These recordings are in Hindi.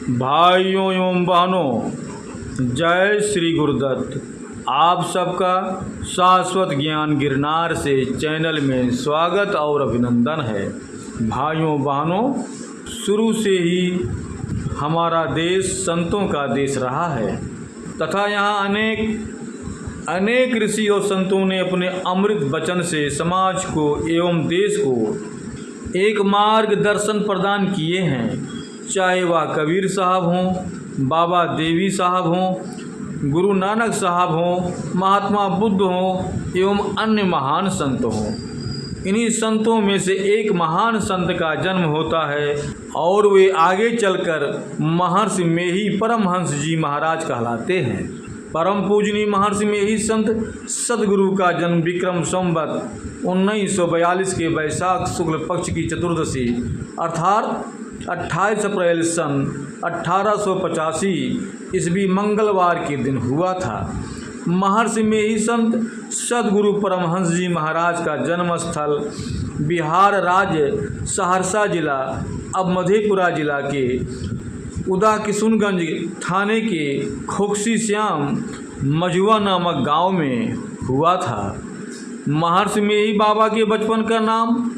भाइयों एवं बहनों, जय श्री गुरुदत्त। आप सबका शाश्वत ज्ञान गिरनार से चैनल में स्वागत और अभिनंदन है। भाइयों बहनों, शुरू से ही हमारा देश संतों का देश रहा है तथा यहाँ अनेक ऋषि और संतों ने अपने अमृत वचन से समाज को एवं देश को एक मार्गदर्शन प्रदान किए हैं। चाहे वह कबीर साहब हों, बाबा देवी साहब हों, गुरु नानक साहब हों, महात्मा बुद्ध हों एवं अन्य महान संत हों। इन्हीं संतों में से एक महान संत का जन्म होता है और वे आगे चलकर महर्षि मेही परमहंस जी महाराज कहलाते हैं। परम पूजनीय महर्षि मेही संत सदगुरु का जन्म विक्रम संवत 1942 के वैशाख शुक्ल पक्ष की चतुर्दशी अर्थात 28 अप्रैल सन 1885 ईस्वी मंगलवार के दिन हुआ था। महर्षि मेही संत सदगुरु परमहंस जी महाराज का जन्म स्थल बिहार राज्य सहरसा जिला अब मधेपुरा जिला के उदा किशुनगंज थाने के खोकसी श्याम मझुआ नामक गांव में हुआ था। महर्षि मेही बाबा के बचपन का नाम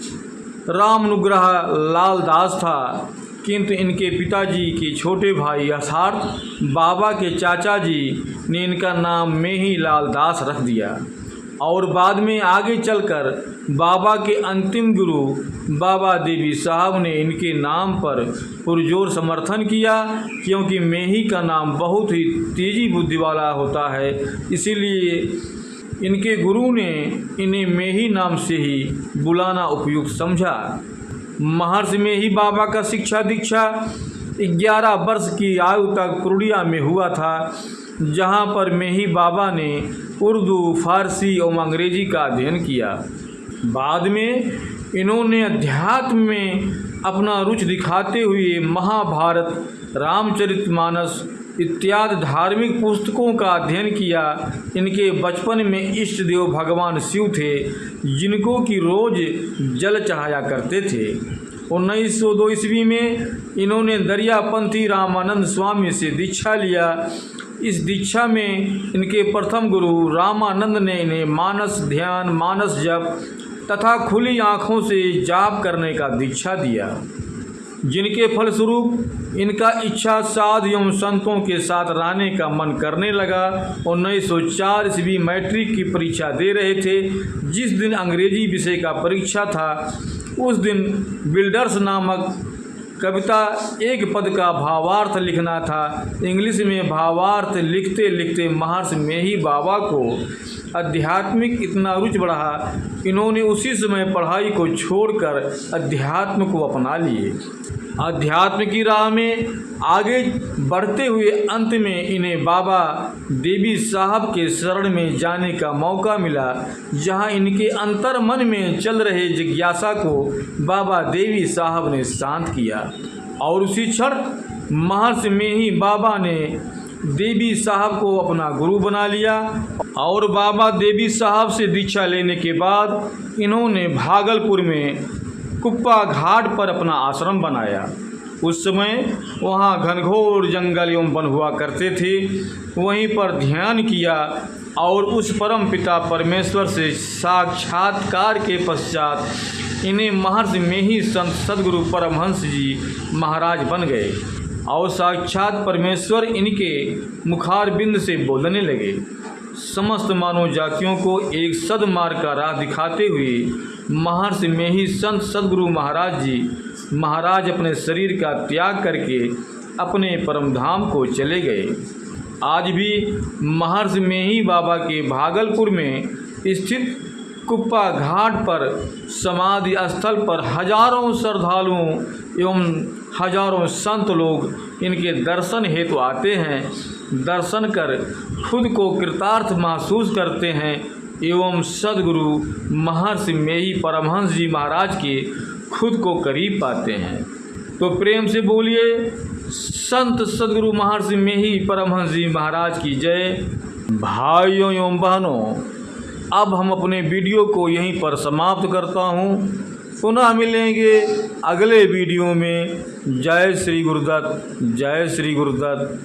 रामानुग्रह लाल दास था, किंतु इनके पिताजी के छोटे भाई अर्थात बाबा के चाचा जी ने इनका नाम मेही लाल दास रख दिया और बाद में आगे चलकर बाबा के अंतिम गुरु बाबा देवी साहब ने इनके नाम पर पुरजोर समर्थन किया, क्योंकि मेही का नाम बहुत ही तेजी बुद्धि वाला होता है। इसीलिए इनके गुरु ने इन्हें मेही नाम से ही बुलाना उपयुक्त समझा। महर्षि मेही बाबा का शिक्षा दीक्षा 11 वर्ष की आयु तक पूर्णिया में हुआ था, जहां पर मेही बाबा ने उर्दू, फारसी एवं अंग्रेजी का अध्ययन किया। बाद में इन्होंने अध्यात्म में अपना रुचि दिखाते हुए महाभारत, रामचरितमानस इत्यादि धार्मिक पुस्तकों का अध्ययन किया। इनके बचपन में इष्ट देव भगवान शिव थे, जिनको की रोज जल चढ़ाया करते थे। 1902 ईस्वी में इन्होंने दरियापंथी रामानंद स्वामी से दीक्षा लिया। इस दीक्षा में इनके प्रथम गुरु रामानंद ने इन्हें मानस ध्यान, मानस जप तथा खुली आँखों से जाप करने का दीक्षा दिया, जिनके फलस्वरूप इनका इच्छा साध एवं संतों के साथ रहने का मन करने लगा। 1904 ईस्वी मैट्रिक की परीक्षा दे रहे थे। जिस दिन अंग्रेजी विषय का परीक्षा था, उस दिन बिल्डर्स नामक कविता एक पद का भावार्थ लिखना था। इंग्लिश में भावार्थ लिखते लिखते महर्षि मेही बाबा को आध्यात्मिक इतना रुचि बढ़ा, इन्होंने उसी समय पढ़ाई को छोड़कर अध्यात्म को अपना लिए। अध्यात्म की राह में आगे बढ़ते हुए अंत में इन्हें बाबा देवी साहब के शरण में जाने का मौका मिला, जहां इनके अंतर मन में चल रहे जिज्ञासा को बाबा देवी साहब ने शांत किया और उसी क्षण महर्षि मेही बाबा ने देवी साहब को अपना गुरु बना लिया और बाबा देवी साहब से दीक्षा लेने के बाद इन्होंने भागलपुर में कुप्पा घाट पर अपना आश्रम बनाया। उस समय वहाँ घनघोर जंगल एवं वन हुआ करते थे। वहीं पर ध्यान किया और उस परम पिता परमेश्वर से साक्षात्कार के पश्चात इन्हें महर्षि मेही संत सदगुरु परमहंस जी महाराज बन गए और साक्षात परमेश्वर इनके मुखारबिंद से बोलने लगे। समस्त मानव जातियों को एक सदमार्ग का राह दिखाते हुए महर्षि मेही संत सदगुरु महाराज अपने शरीर का त्याग करके अपने परम धाम को चले गए। आज भी महर्षि मेही बाबा के भागलपुर में स्थित कुप्पा घाट पर समाधि स्थल पर हजारों श्रद्धालुओं एवं हजारों संत लोग इनके दर्शन हेतु आते हैं। दर्शन कर खुद को कृतार्थ महसूस करते हैं एवं सदगुरु महर्षि मेही परमहंस जी महाराज के खुद को करीब पाते हैं। तो प्रेम से बोलिए संत सदगुरु महर्षि मेही परमहंस जी महाराज की जय। भाइयों एवं बहनों, अब हम अपने वीडियो को यहीं पर समाप्त करता हूँ। पुनः मिलेंगे अगले वीडियो में। जय श्री गुरुदत्त, जय श्री गुरुदत्त।